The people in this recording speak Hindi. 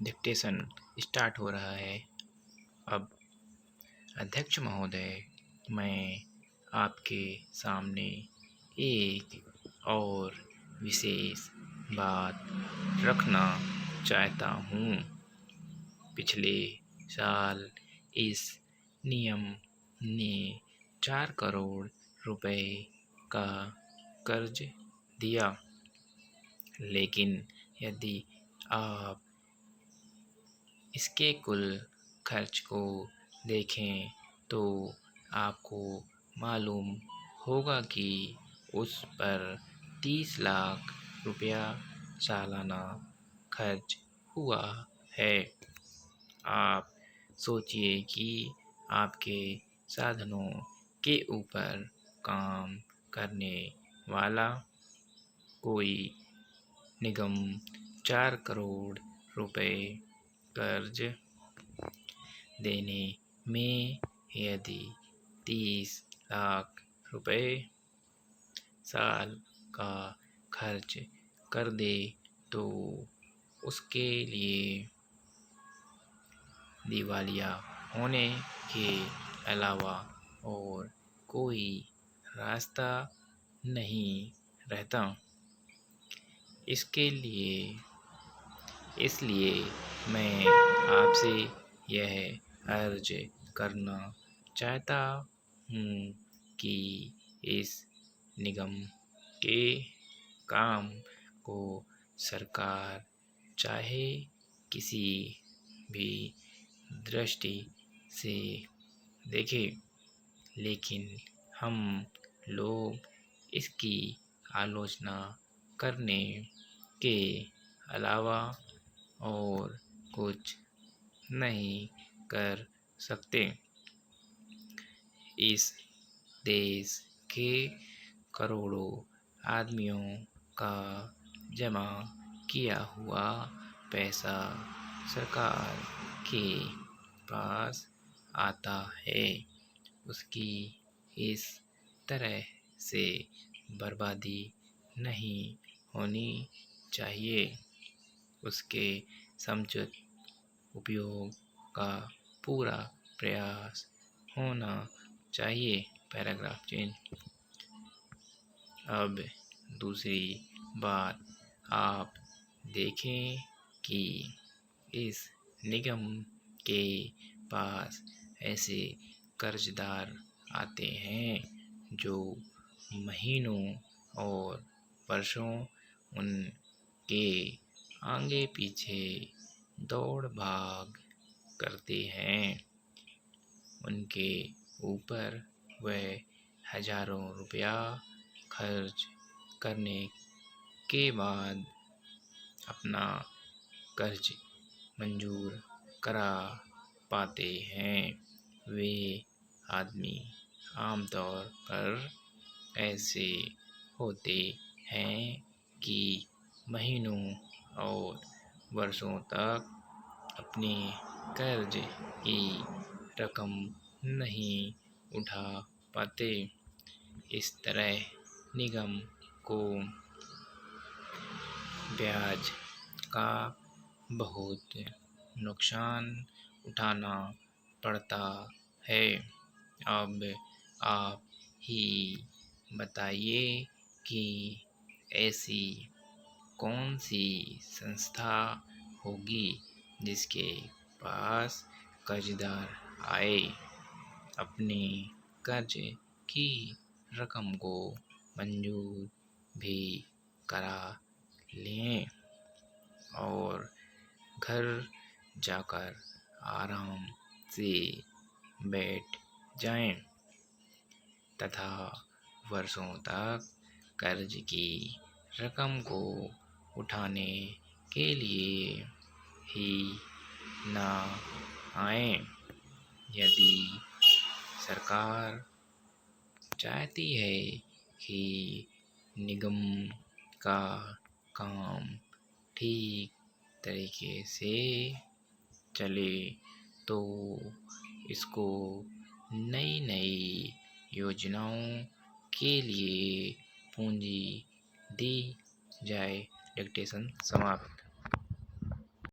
डिक्टेशन स्टार्ट हो रहा है। अब अध्यक्ष महोदय, मैं आपके सामने एक और विशेष बात रखना चाहता हूँ। पिछले साल इस नियम ने 4 करोड़ रुपए का कर्ज दिया, लेकिन यदि आप इसके कुल खर्च को देखें तो आपको मालूम होगा कि उस पर 30 लाख रुपया सालाना खर्च हुआ है। आप सोचिए कि आपके साधनों के ऊपर काम करने वाला कोई निगम 4 करोड़ रुपए कर्ज देने में यदि 30 लाख रुपए साल का खर्च कर दे तो उसके लिए दिवालिया होने के अलावा और कोई रास्ता नहीं रहता। इसलिए मैं आपसे यह अर्ज करना चाहता हूँ कि इस निगम के काम को सरकार चाहे किसी भी दृष्टि से देखे, लेकिन हम लोग इसकी आलोचना करने के अलावा और कुछ नहीं कर सकते। इस देश के करोड़ों आदमियों का जमा किया हुआ पैसा सरकार के पास आता है। उसकी इस तरह से बर्बादी नहीं होनी चाहिए। उसके समुचित उपयोग का पूरा प्रयास होना चाहिए। Paragraph change. अब दूसरी बात, आप देखें कि इस निगम के पास ऐसे कर्जदार आते हैं जो महीनों और वर्षों उनके आगे पीछे दौड़ भाग करते हैं। उनके ऊपर वह हजारों रुपया खर्च करने के बाद अपना कर्ज मंजूर करा पाते हैं। वे आदमी आमतौर पर ऐसे होते हैं कि महीनों और वर्षों तक अपने कर्ज की रकम नहीं उठा पाते। इस तरह निगम को ब्याज का बहुत नुकसान उठाना पड़ता है। अब आप ही बताइए कि ऐसी कौन सी संस्था होगी जिसके पास कर्जदार आए अपने कर्ज की रकम को मंजूर भी करा लें और घर जाकर आराम से बैठ जाएं तथा वर्षों तक कर्ज की रकम को उठाने के लिए ही ना आए। यदि सरकार चाहती है कि निगम का काम ठीक तरीके से चले तो इसको नई नई योजनाओं के लिए पूंजी दी जाए। डिक्टेशन समाप्त।